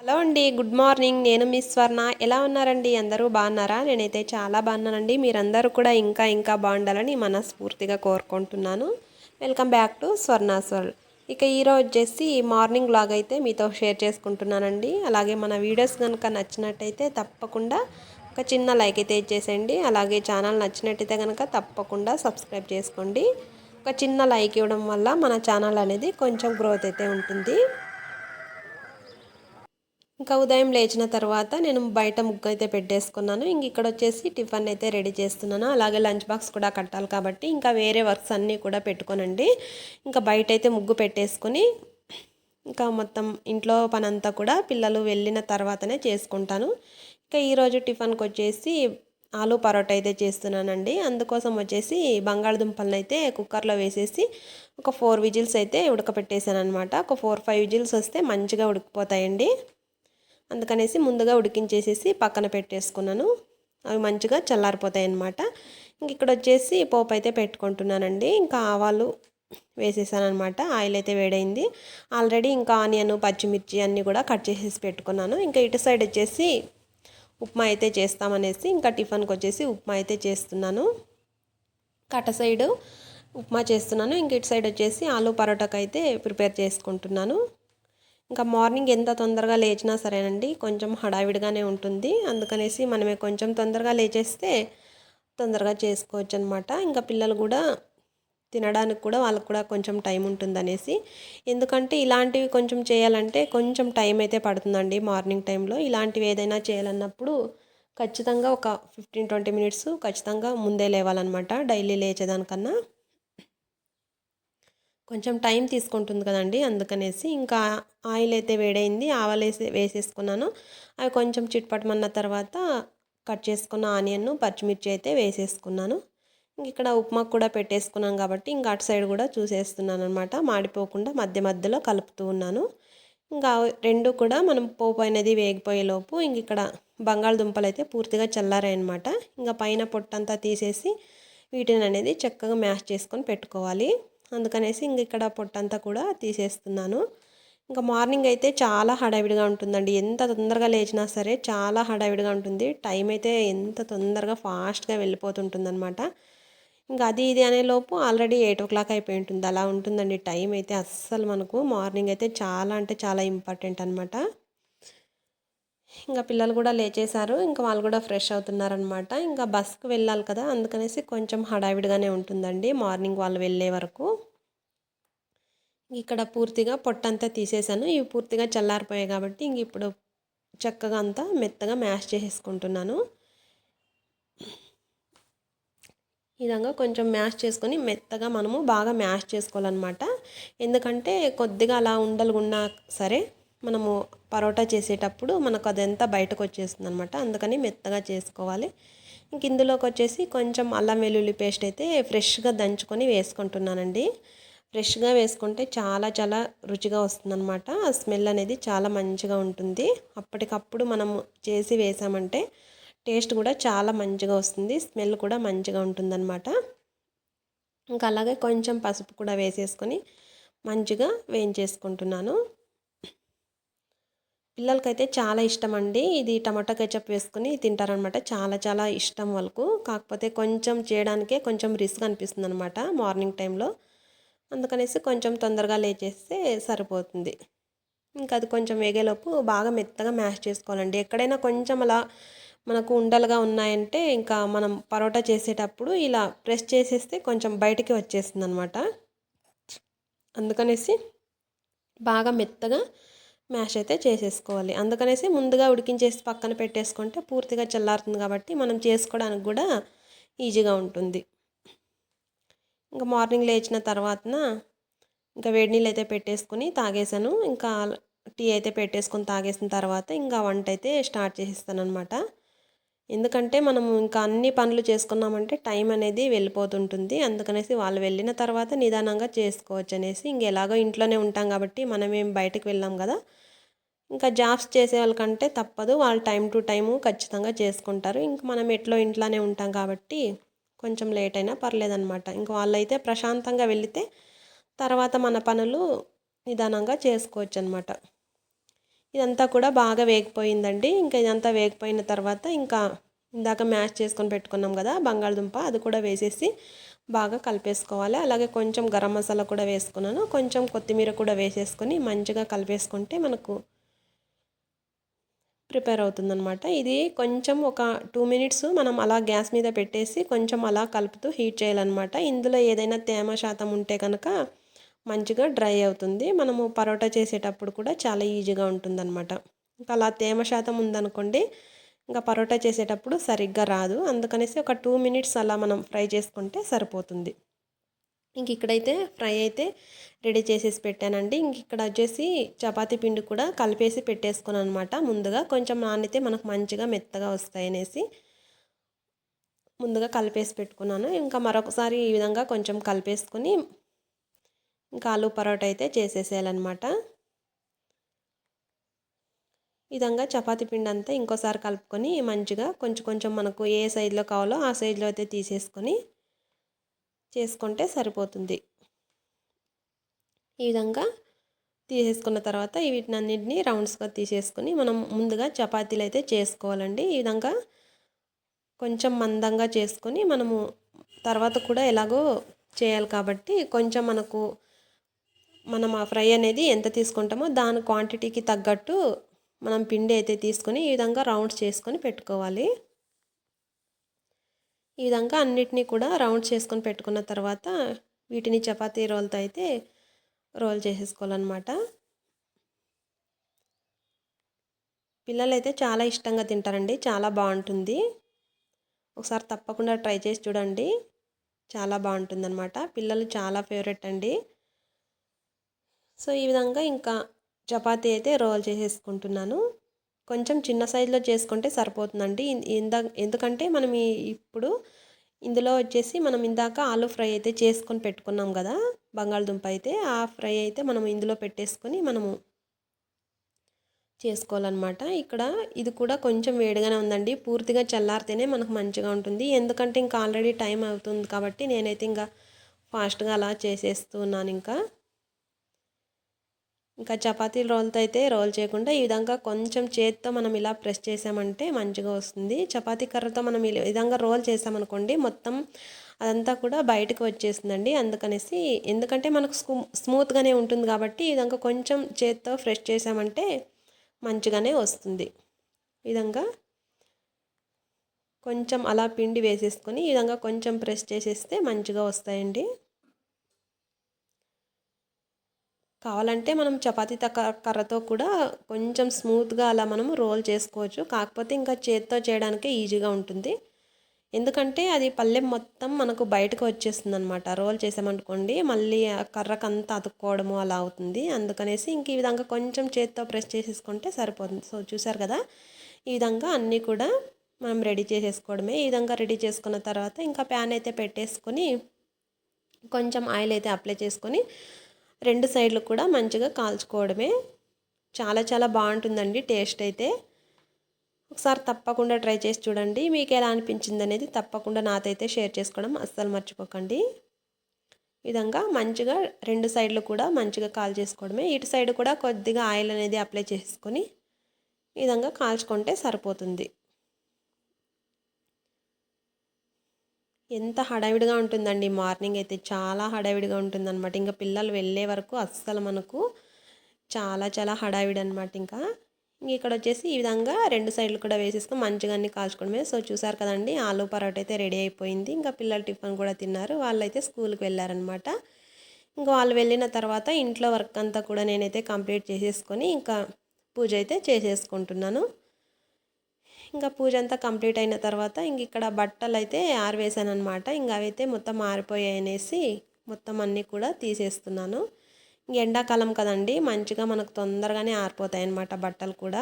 Hello అండి. Good morning. నేను మీ స్వర్ణ. ఎలా ఉన్నారండి? అందరూ బాగున్నారా? నేనైతే చాలా బాగున్నానండి. మీరందరూ కూడా ఇంకా బాగుండాలని మనస్ఫూర్తిగా కోరుకుంటున్నాను. Welcome back to Swarna's world. ఇక ఈరోజు వచ్చేసి మార్నింగ్ వ్లాగ్ అయితే మీతో షేర్ చేసుకుంటున్నానండి. అలాగే మన వీడియోస్ కనుక నచ్చినట్టయితే తప్పకుండా ఒక చిన్న లైక్ అయితే ఇచ్చేసేయండి. అలాగే ఛానల్ నచ్చినట్టయితే కనుక తప్పకుండా సబ్స్క్రైబ్ చేసుకోండి. ఒక చిన్న లైక్ ఇవ్వడం వల్ల మన ఛానల్ అనేది కొంచెం గ్రోత్ అయితే ఉంటుంది. ఇంకా ఉదయం లేచిన తర్వాత నేను బయట ముగ్గు అయితే పెట్టేసుకున్నాను. ఇక్కడ వచ్చేసి టిఫిన్ అయితే రెడీ చేస్తున్నాను. అలాగే లంచ్ బాక్స్ కూడా కట్టాలి కాబట్టి ఇంకా వేరే వర్క్స్ అన్నీ కూడా పెట్టుకోనండి. ఇంకా బయట అయితే ముగ్గు పెట్టేసుకొని ఇంకా మొత్తం ఇంట్లో పనంతా కూడా పిల్లలు వెళ్ళిన తర్వాతనే చేసుకుంటాను. ఇంకా ఈరోజు టిఫిన్కి వచ్చేసి ఆలు పరోటా అయితే చేస్తున్నానండి. అందుకోసం వచ్చేసి బంగాళదుంపలను అయితే కుక్కర్లో వేసేసి ఒక 4 విజిల్స్ అయితే ఉడకపెట్టేసాను అనమాట. ఒక 4-5 విజిల్స్ వస్తే మంచిగా ఉడికిపోతాయండి. అందుకనేసి ముందుగా ఉడికించేసేసి పక్కన పెట్టేసుకున్నాను. అవి మంచిగా చల్లారిపోతాయి అన్నమాట. ఇక్కడ వచ్చేసి పోపు అయితే పెట్టుకుంటున్నానండి. ఇంకా ఆవాలు వేసేసాను అనమాట. ఆయిల్ అయితే వేడైంది. ఆల్రెడీ ఇంకా ఆనియన్, పచ్చిమిర్చి అన్నీ కూడా కట్ చేసేసి పెట్టుకున్నాను. ఇంకా ఇటు సైడ్ వచ్చేసి ఉప్మా అయితే చేస్తామనేసి ఇంకా టిఫిన్కి వచ్చేసి ఉప్మా అయితే చేస్తున్నాను. కట్ట సైడు ఉప్మా చేస్తున్నాను. ఇటు సైడ్ వచ్చేసి ఆలు పరోటాకు అయితే ప్రిపేర్ చేసుకుంటున్నాను. ఇంకా మార్నింగ్ ఎంత తొందరగా లేచినా సరేనండి కొంచెం హడావిడిగానే ఉంటుంది. అందుకనేసి మనమే కొంచెం తొందరగా లేచేస్తే తొందరగా చేసుకోవచ్చు అనమాట. ఇంకా పిల్లలు కూడా తినడానికి కూడా వాళ్ళకు కూడా కొంచెం టైం ఉంటుందనేసి. ఎందుకంటే ఇలాంటివి కొంచెం చేయాలంటే కొంచెం టైం అయితే పడుతుందండి. మార్నింగ్ టైంలో ఇలాంటివి ఏదైనా చేయాలన్నప్పుడు ఖచ్చితంగా ఒక 15-20 మినిట్స్ ఖచ్చితంగా ముందే లేవాలన్నమాట. డైలీ లేచేదానికన్నా కొంచెం టైం తీసుకుంటుంది కదండి. అందుకనేసి ఇంకా ఆయిల్ అయితే వేడైంది. ఆవాలు వేసేసుకున్నాను. అవి కొంచెం చిట్పటమన్న తర్వాత కట్ చేసుకున్న ఆనియన్, పచ్చిమిర్చి అయితే వేసేసుకున్నాను. ఇక్కడ ఉప్మా కూడా పెట్టేసుకున్నాను కాబట్టి ఇంకా అటు సైడ్ కూడా చూసేస్తున్నాను అనమాట. మాడిపోకుండా మధ్య మధ్యలో కలుపుతూ ఉన్నాను. ఇంకా రెండు కూడా మనం పోపు అనేది వేగిపోయేలోపు ఇక్కడ బంగాళదుంపలు అయితే పూర్తిగా చల్లారాయన్నమాట. ఇంకా పైన పొట్టంతా తీసేసి వీటిని అనేది చక్కగా మ్యాష్ చేసుకొని పెట్టుకోవాలి. అందుకనేసి ఇక్కడ పొట్టంతా కూడా తీసేస్తున్నాను. ఇంకా మార్నింగ్ అయితే చాలా హడావిడిగా ఉంటుందండి. ఎంత తొందరగా లేచినా సరే చాలా హడావిడిగా ఉంటుంది. టైం అయితే ఎంత తొందరగా ఫాస్ట్గా వెళ్ళిపోతుంటుందన్నమాట. ఇంకా అది ఇది అనేలోపు ఆల్రెడీ 8 అయిపోయి ఉంటుంది. అలా ఉంటుందండి టైం అయితే. అస్సలు మనకు మార్నింగ్ అయితే చాలా అంటే చాలా ఇంపార్టెంట్ అనమాట. ఇంకా పిల్లలు కూడా లేచేశారు. ఇంకా వాళ్ళు కూడా ఫ్రెష్ అవుతున్నారనమాట. ఇంకా బస్కి వెళ్ళాలి కదా, అందుకనేసి కొంచెం హడావిడిగానే ఉంటుందండి మార్నింగ్ వాళ్ళు వెళ్ళే వరకు. ఇక్కడ పూర్తిగా పొట్టంతా తీసేసాను. ఇవి పూర్తిగా చల్లారిపోయాయి కాబట్టి ఇప్పుడు చక్కగా అంతా మెత్తగా మ్యాష్ చేసేసుకుంటున్నాను. ఈ విధంగా కొంచెం మ్యాష్ చేసుకొని మెత్తగా మనము బాగా మ్యాష్ చేసుకోవాలన్నమాట. ఎందుకంటే కొద్దిగా అలా ఉండలుగున్నా సరే మనము పరోటా చేసేటప్పుడు మనకు అదంతా బయటకు వచ్చేస్తుంది అనమాట. అందుకని మెత్తగా చేసుకోవాలి. ఇందులోకి వచ్చేసి కొంచెం అల్లం వెల్లుల్లి పేస్ట్ అయితే ఫ్రెష్గా దంచుకొని వేసుకుంటున్నానండి. ఫ్రెష్గా వేసుకుంటే చాలా చాలా రుచిగా వస్తుందన్నమాట. ఆ స్మెల్ అనేది చాలా మంచిగా ఉంటుంది. అప్పటికప్పుడు మనము చేసి వేసామంటే టేస్ట్ కూడా చాలా మంచిగా వస్తుంది. స్మెల్ కూడా మంచిగా ఉంటుందన్నమాట. ఇంకా అలాగే కొంచెం పసుపు కూడా వేసేసుకొని మంచిగా వేయించేసుకుంటున్నాను. పిల్లలకైతే చాలా ఇష్టం అండి. ఇది టమాటా కెచప్ వేసుకొని తింటారనమాట. చాలా చాలా ఇష్టం వాళ్ళకు. కాకపోతే కొంచెం చేయడానికే కొంచెం రిస్క్ అనిపిస్తుంది అనమాట మార్నింగ్ టైంలో. అందుకనేసి కొంచెం తొందరగా లేచేస్తే సరిపోతుంది. ఇంకా అది కొంచెం వేగేలోపు బాగా మెత్తగా మ్యాష్ చేసుకోవాలండి. ఎక్కడైనా కొంచెం అలా మనకు ఉండలుగా ఉన్నాయంటే ఇంకా మనం పరోటా చేసేటప్పుడు ఇలా ప్రెస్ చేసేస్తే కొంచెం బయటికి వచ్చేస్తుంది అనమాట. అందుకనేసి బాగా మెత్తగా మ్యాష్ అయితే చేసేసుకోవాలి. అందుకనేసి ముందుగా ఉడికించేసి పక్కన పెట్టేసుకుంటే పూర్తిగా చల్లారుతుంది కాబట్టి మనం చేసుకోవడానికి కూడా ఈజీగా ఉంటుంది. ఇంకా మార్నింగ్ లేచిన తర్వాతన ఇంకా వేడి నీళ్ళు అయితే పెట్టేసుకొని తాగేసాను. ఇంకా టీ అయితే పెట్టేసుకొని తాగేసిన తర్వాత ఇంకా వంట అయితే స్టార్ట్ చేసేస్తాను అనమాట. ఎందుకంటే మనము ఇంకా అన్ని పనులు చేసుకున్నామంటే టైం అనేది వెళ్ళిపోతుంటుంది. అందుకనేసి వాళ్ళు వెళ్ళిన తర్వాత నిదానంగా చేసుకోవచ్చు అనేసి ఎలాగో ఇంట్లోనే ఉంటాం కాబట్టి మనమేం బయటకు వెళ్ళాం కదా. ఇంకా జాబ్స్ చేసే వాళ్ళకంటే తప్పదు. వాళ్ళు టైం టు టైము ఖచ్చితంగా చేసుకుంటారు. ఇంకా మనం ఎట్లో ఇంట్లోనే ఉంటాం కాబట్టి కొంచెం లేట్ అయినా పర్లేదన్నమాట. ఇంకా వాళ్ళైతే ప్రశాంతంగా వెళితే తర్వాత మన పనులు నిదానంగా చేసుకోవచ్చు అనమాట. ఇదంతా కూడా బాగా వేగిపోయిందండి. ఇంకా ఇదంతా వేగిపోయిన తర్వాత ఇంకా ఇందాక మ్యాష్ చేసుకొని పెట్టుకున్నాం కదా బంగాళదుంప, అది కూడా వేసేసి బాగా కలిపేసుకోవాలి. అలాగే కొంచెం గరం మసాలా కూడా వేసుకున్నాను, కొంచెం కొత్తిమీర కూడా వేసేసుకొని మంచిగా కలిపేసుకుంటే మనకు ప్రిపేర్ అవుతుందన్నమాట. ఇది కొంచెం ఒక 2 మినిట్స్ మనం అలా గ్యాస్ మీద పెట్టేసి కొంచెం అలా కలుపుతూ హీట్ చేయాలన్నమాట. ఇందులో ఏదైనా తేమ శాతం ఉంటే కనుక మంచిగా డ్రై అవుతుంది. మనము పరోటా చేసేటప్పుడు కూడా చాలా ఈజీగా ఉంటుందన్నమాట. ఇంకా అలా తేమ శాతం ఉందనుకోండి, ఇంకా పరోటా చేసేటప్పుడు సరిగ్గా రాదు. అందుకనేసి ఒక 2 మినిట్స్ అలా మనం ఫ్రై చేసుకుంటే సరిపోతుంది. ఇంక ఇక్కడైతే ఫ్రై అయితే రెడీ చేసేసి పెట్టానండి. ఇంక ఇక్కడ వచ్చేసి చపాతీ పిండి కూడా కలిపేసి పెట్టేసుకున్నాను అనమాట. ముందుగా కొంచెం నానితే మనకు మంచిగా మెత్తగా వస్తాయనేసి ముందుగా కలిపేసి పెట్టుకున్నాను. ఇంకా మరొకసారి ఈ విధంగా కొంచెం కలిపేసుకొని ఇంకా ఆలు పరోటా అయితే చేసేసేయాలన్నమాట. ఈ విధంగా చపాతీ పిండి అంతా ఇంకోసారి కలుపుకొని మంచిగా కొంచెం కొంచెం మనకు ఏ సైజులో కావాలో ఆ సైజులో అయితే తీసేసుకొని చేసుకుంటే సరిపోతుంది. ఈ విధంగా తీసేసుకున్న తర్వాత వీటినన్నింటినీ రౌండ్స్గా తీసేసుకొని మనం ముందుగా చపాతీలు అయితే చేసుకోవాలండి. ఈ విధంగా కొంచెం మందంగా చేసుకొని మనము తర్వాత కూడా ఎలాగో చేయాలి కాబట్టి కొంచెం మనం ఆ ఫ్రై అనేది ఎంత తీసుకుంటామో దాని క్వాంటిటీకి తగ్గట్టు మనం పిండి అయితే తీసుకొని ఈ విధంగా రౌండ్స్ చేసుకొని పెట్టుకోవాలి. ఈ విధంగా అన్నిటినీ కూడా రౌండ్స్ చేసుకొని పెట్టుకున్న తర్వాత వీటిని చపాతీ రోల్తో అయితే రోల్ చేసేసుకోవాలన్నమాట. పిల్లలైతే చాలా ఇష్టంగా తింటారండి, చాలా బాగుంటుంది. ఒకసారి తప్పకుండా ట్రై చేసి చూడండి, చాలా బాగుంటుందన్నమాట. పిల్లలు చాలా ఫేవరెట్ అండి. సో ఈ విధంగా ఇంకా చపాతీ అయితే రోల్ చేసేసుకుంటున్నాను. కొంచెం చిన్న సైజులో చేసుకుంటే సరిపోతుందండి. ఎందుకంటే మనం ఇప్పుడు ఇందులో వచ్చేసి మనం ఇందాక ఆలు ఫ్రై అయితే చేసుకొని పెట్టుకున్నాం కదా బంగాళదుంప అయితే, ఆ ఫ్రై అయితే మనం ఇందులో పెట్టేసుకొని మనము చేసుకోవాలన్నమాట. ఇక్కడ ఇది కూడా కొంచెం వేడిగానే ఉందండి, పూర్తిగా చల్లారితేనే మనకు మంచిగా ఉంటుంది. ఎందుకంటే ఇంకా ఆల్రెడీ టైం అవుతుంది కాబట్టి నేనైతే ఇంకా ఫాస్ట్గా అలా చేసేస్తున్నాను. ఇంకా చపాతీ రోల్తో అయితే రోల్ చేయకుండా ఈ విధంగా కొంచెం చేత్తో మనం ఇలా ప్రెస్ చేసామంటే మంచిగా వస్తుంది. చపాతీ కర్రతో మనం ఈ విధంగా రోల్ చేసామనుకోండి మొత్తం అదంతా కూడా బయటకు వచ్చేస్తుందండి. అందుకనేసి ఎందుకంటే మనకు స్మూత్గానే ఉంటుంది కాబట్టి ఈ విధంగా కొంచెం చేత్తో ప్రెస్ చేసామంటే మంచిగానే వస్తుంది. ఈ విధంగా కొంచెం అలా పిండి వేసేసుకొని ఈ విధంగా కొంచెం ప్రెస్ చేసేస్తే మంచిగా వస్తాయండి. కావాలంటే మనం చపాతీ కర్రతో కూడా కొంచెం స్మూత్గా అలా మనము రోల్ చేసుకోవచ్చు. కాకపోతే ఇంకా చేత్తో చేయడానికే ఈజీగా ఉంటుంది. ఎందుకంటే అది పళ్ళెం మొత్తం మనకు బయటకు వచ్చేస్తుంది అనమాట. రోల్ చేసామనుకోండి మళ్ళీ ఆ కర్రకంతా అతుక్కోవడము అలా అవుతుంది. అందుకనేసి ఇంక ఈ విధంగా కొంచెం చేత్తో ప్రెస్ చేసేసుకుంటే సరిపోతుంది. సో చూసారు కదా, ఈ విధంగా అన్నీ కూడా మనం రెడీ చేసేసుకోవడమే. ఈ విధంగా రెడీ చేసుకున్న తర్వాత ఇంకా ప్యాన్ అయితే పెట్టేసుకొని కొంచెం ఆయిల్ అయితే అప్లై చేసుకొని రెండు సైడ్లు కూడా మంచిగా కాల్చుకోవడమే. చాలా చాలా బాగుంటుందండి టేస్ట్ అయితే. ఒకసారి తప్పకుండా ట్రై చేసి చూడండి. మీకు ఎలా అనిపించింది అనేది తప్పకుండా నాతైతే షేర్ చేసుకోవడం అస్సలు మర్చిపోకండి. ఈ విధంగా మంచిగా రెండు సైడ్లు కూడా మంచిగా కాల్ చేసుకోవడమే. ఇటు సైడ్ కూడా కొద్దిగా ఆయిల్ అనేది అప్లై చేసుకొని ఈ విధంగా కాల్చుకుంటే సరిపోతుంది. ఎంత హడావిడిగా ఉంటుందండి మార్నింగ్ అయితే, చాలా హడావిడిగా ఉంటుందన్నమాట. ఇంకా పిల్లలు వెళ్ళే వరకు అస్సలు మనకు చాలా చాలా హడావిడి అనమాట. ఇంకా ఇక్కడ వచ్చేసి ఈ విధంగా రెండు సైడ్లు కూడా వేసేసుకొని మంచిగా అన్ని కాల్చుకోవడమే. సో చూసారు కదండి, ఆలు పరోటా అయితే రెడీ అయిపోయింది. ఇంకా పిల్లలు టిఫిన్ కూడా తిన్నారు, వాళ్ళైతే స్కూల్కి వెళ్ళారనమాట. ఇంకా వాళ్ళు వెళ్ళిన తర్వాత ఇంట్లో వర్క్ అంతా కూడా నేనైతే కంప్లీట్ చేసేసుకొని ఇంకా పూజ అయితే చేసేసుకుంటున్నాను. ఇంకా పూజ అంతా కంప్లీట్ అయిన తర్వాత ఇంక ఇక్కడ బట్టలు అయితే ఆరవేసాను అనమాట. ఇంకా అవైతే మొత్తం ఆరిపోయాయి అనేసి మొత్తం అన్నీ కూడా తీసేస్తున్నాను. ఇంక ఎండాకాలం కదండి, మంచిగా మనకు తొందరగానే ఆరిపోతాయి అన్నమాట బట్టలు కూడా.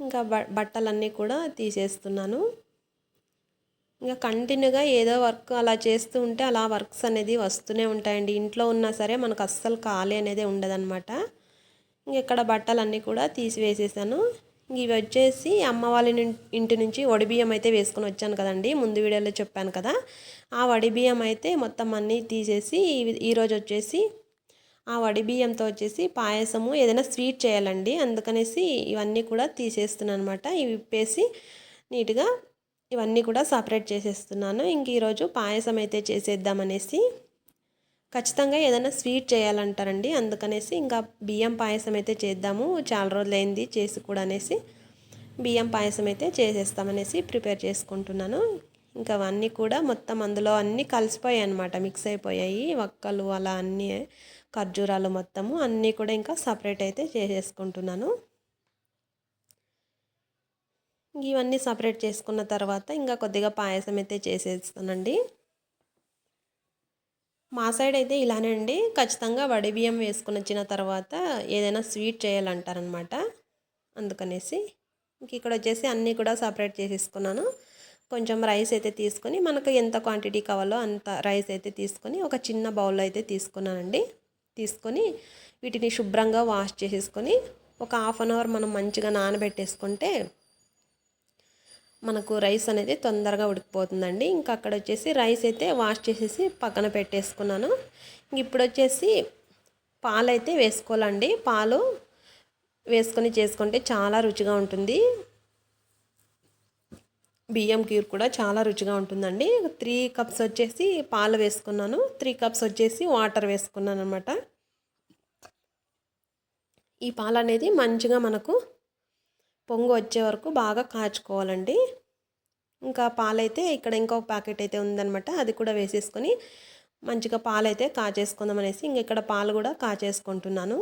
ఇంకా బట్టలన్నీ కూడా తీసేస్తున్నాను. ఇంకా కంటిన్యూగా ఏదో వర్క్ అలా చేస్తూ ఉంటే అలా వర్క్స్ అనేది వస్తూనే ఉంటాయండి. ఇంట్లో ఉన్నా సరే మనకు అస్సలు ఖాళీ అనేది ఉండదన్నమాట. ఇక్కడ బట్టలన్నీ కూడా తీసివేసేసాను. ఇవి వచ్చేసి అమ్మ వాళ్ళ ఇంటి నుంచి వడిబియ్యం అయితే వేసుకొని వచ్చాను కదండి, ముందు వీడియోలో చెప్పాను కదా. ఆ వడిబియ్యం అయితే మొత్తం అన్నీ తీసేసి ఈరోజు వచ్చేసి ఆ వడి బియ్యంతో వచ్చేసి పాయసము ఏదైనా స్వీట్ చేయాలండి. అందుకనేసి ఇవన్నీ కూడా తీసేస్తున్నాను అనమాట. ఇవి విప్పేసి నీట్‌గా ఇవన్నీ కూడా సపరేట్ చేసేస్తున్నాను. ఇంక ఈరోజు పాయసం అయితే చేసేద్దామనేసి ఖచ్చితంగా ఏదైనా స్వీట్ చేయాలంటారండి. అందుకనేసి ఇంకా బియ్యం పాయసం అయితే చేద్దాము. చాలా రోజులైంది చేసి కూడా అనేసి బియ్యం పాయసం అయితే చేసేస్తామనేసి ప్రిపేర్ చేసుకుంటున్నాను. ఇంకా అవన్నీ కూడా మొత్తం అందులో అన్నీ కలిసిపోయాయి అనమాట. మిక్స్ అయిపోయాయి. వక్కలు అలా అన్నీ ఖర్జూరాలు మొత్తము అన్నీ కూడా ఇంకా సపరేట్ అయితే చేసేసుకుంటున్నాను. ఇవన్నీ సపరేట్ చేసుకున్న తర్వాత ఇంకా కొద్దిగా పాయసం అయితే చేసేస్తానండి. మా సైడ్ అయితే ఇలానే అండి. ఖచ్చితంగా వడి బియ్యం వేసుకొని వచ్చిన తర్వాత ఏదైనా స్వీట్ చేయాలంటారనమాట. అందుకనేసి ఇంక ఇక్కడ వచ్చేసి అన్నీ కూడా సపరేట్ చేసేసుకున్నాను. కొంచెం రైస్ అయితే తీసుకొని మనకు ఎంత క్వాంటిటీ కావాలో అంత రైస్ అయితే తీసుకొని ఒక చిన్న బౌల్లో అయితే తీసుకున్నానండి. తీసుకొని వీటిని శుభ్రంగా వాష్ చేసేసుకొని ఒక హాఫ్ అన్ అవర్ మనం మంచిగా నానబెట్టేసుకుంటే మనకు రైస్ అనేది తొందరగా ఉడికిపోతుందండి. ఇంకా అక్కడ వచ్చేసి రైస్ అయితే వాష్ చేసేసి పక్కన పెట్టేసుకున్నాను. ఇప్పుడు వచ్చేసి పాలు అయితే వేసుకోవాలండి. పాలు వేసుకొని చేసుకుంటే చాలా రుచిగా ఉంటుంది. బియ్యం కీర్ కూడా చాలా రుచిగా ఉంటుందండి. 3 కప్స్ వచ్చేసి పాలు వేసుకున్నాను. 3 కప్స్ వచ్చేసి వాటర్ వేసుకున్నాను అనమాట. ఈ పాలు అనేది మంచిగా మనకు పొంగు వచ్చే వరకు బాగా కాచుకోవాలండి. ఇంకా పాలైతే ఇక్కడ ఇంకొక ప్యాకెట్ అయితే ఉందన్నమాట. అది కూడా వేసేసుకొని మంచిగా పాలైతే కాచేసుకుందాం అనేసి ఇంక ఇక్కడ పాలు కూడా కాచేసుకుంటున్నాను.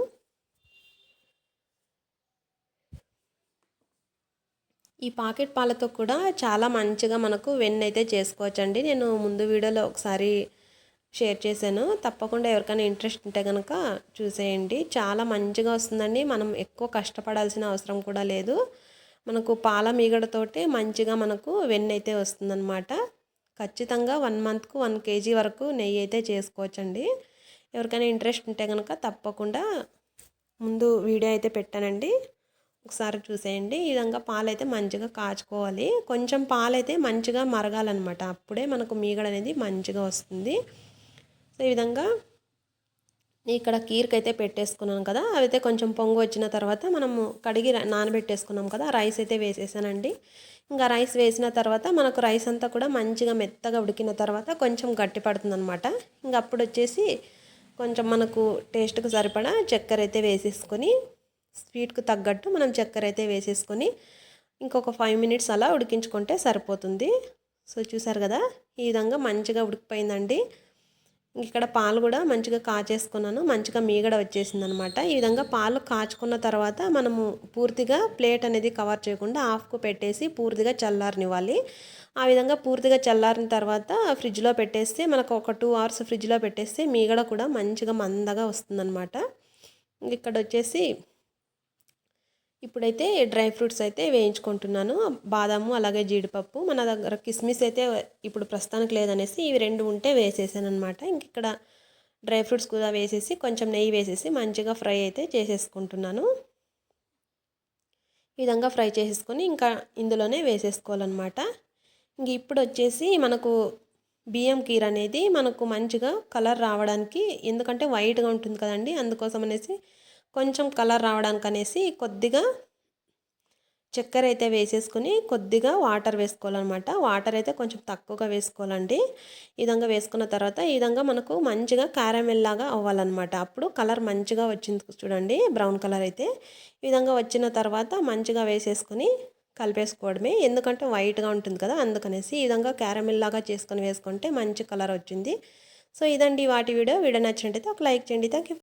ఈ పాకెట్ పాలతో కూడా చాలా మంచిగా మనకు వెన్న అయితే చేసుకోవచ్చండి. నేను ముందు వీడియోలో ఒకసారి షేర్ చేశాను. తప్పకుండా ఎవరికైనా ఇంట్రెస్ట్ ఉంటే కనుక చూసేయండి. చాలా మంచిగా వస్తుందండి. మనం ఎక్కువ కష్టపడాల్సిన అవసరం కూడా లేదు. మనకు పాల మీగడతోటే మంచిగా మనకు వెన్న అయితే వస్తుందన్నమాట. ఖచ్చితంగా 1 మంత్కు 1 kg వరకు నెయ్యి అయితే చేసుకోవచ్చండి. ఎవరికైనా ఇంట్రెస్ట్ ఉంటే కనుక తప్పకుండా ముందు వీడియో అయితే పెట్టానండి. ఒకసారి చూసేయండి. ఈ విధంగా పాలైతే మంచిగా కాచుకోవాలి. కొంచెం పాలైతే మంచిగా మరగాలన్నమాట. అప్పుడే మనకు మీగడ అనేది మంచిగా వస్తుంది. సో ఈ విధంగా ఇక్కడ కీర్కి అయితే పెట్టేసుకున్నాను కదా. అవైతే కొంచెం పొంగు వచ్చిన తర్వాత మనము కడిగి నానబెట్టేసుకున్నాం కదా. రైస్ అయితే వేసేసానండి. ఇంకా రైస్ వేసిన తర్వాత మనకు రైస్ అంతా కూడా మంచిగా మెత్తగా ఉడికిన తర్వాత కొంచెం గట్టి పడుతుందన్నమాట. ఇంకా అప్పుడు వచ్చేసి కొంచెం మనకు టేస్ట్కి సరిపడా చక్కెర అయితే వేసేసుకొని స్వీట్కు తగ్గట్టు మనం చక్కెర అయితే వేసేసుకొని ఇంకొక 5 మినిట్స్ అలా ఉడికించుకుంటే సరిపోతుంది. సో చూసారు కదా, ఈ విధంగా మంచిగా ఉడికిపోయిందండి. ఇక్కడ పాలు కూడా మంచిగా కాచేసుకున్నాను. మంచిగా మీగడ వచ్చేసింది అనమాట. ఈ విధంగా పాలు కాచుకున్న తర్వాత మనము పూర్తిగా ప్లేట్ అనేది కవర్ చేయకుండా హాఫ్కు పెట్టేసి పూర్తిగా చల్లారనివ్వాలి. ఆ విధంగా పూర్తిగా చల్లారిన తర్వాత ఫ్రిడ్జ్లో పెట్టేస్తే మనకు ఒక 2 అవర్స్ ఫ్రిడ్జ్లో పెట్టేస్తే మీగడ కూడా మంచిగా మందగా వస్తుందన్నమాట. ఇక్కడ వచ్చేసి ఇప్పుడైతే డ్రై ఫ్రూట్స్ అయితే వేయించుకుంటున్నాను. బాదాము అలాగే జీడిపప్పు. మన దగ్గర కిస్మిస్ అయితే ఇప్పుడు ప్రస్తుతానికి లేదనేసి ఇవి 2 ఉంటే వేసేసాను అనమాట. ఇంక ఇక్కడ డ్రై ఫ్రూట్స్ కూడా వేసేసి కొంచెం నెయ్యి వేసేసి మంచిగా ఫ్రై అయితే చేసేసుకుంటున్నాను. ఈ విధంగా ఫ్రై చేసేసుకొని ఇంకా ఇందులోనే వేసేసుకోవాలన్నమాట. ఇంక ఇప్పుడు వచ్చేసి మనకు బియ్యం కీర్ అనేది మనకు మంచిగా కలర్ రావడానికి, ఎందుకంటే వైట్గా ఉంటుంది కదండి, అందుకోసం అనేసి కొంచెం కలర్ రావడానికి అనేసి కొద్దిగా చక్కెర అయితే వేసేసుకొని కొద్దిగా వాటర్ వేసుకోవాలన్నమాట. వాటర్ అయితే కొంచెం తక్కువగా వేసుకోవాలండి. ఈ విధంగా వేసుకున్న తర్వాత ఈ విధంగా మనకు మంచిగా క్యారమెల్ లాగా అవ్వాలన్నమాట. అప్పుడు కలర్ మంచిగా వచ్చింది చూడండి, బ్రౌన్ కలర్ అయితే. ఈ విధంగా వచ్చిన తర్వాత మంచిగా వేసేసుకొని కలిపేసుకోవడమే. ఎందుకంటే వైట్గా ఉంటుంది కదా, అందుకనేసి ఈ విధంగా క్యారమెల్ లాగా చేసుకొని వేసుకుంటే మంచి కలర్ వచ్చింది. సో ఇదండి వాటి వీడియో నచ్చినట్టయితే ఒక లైక్ చేయండి. Thank you.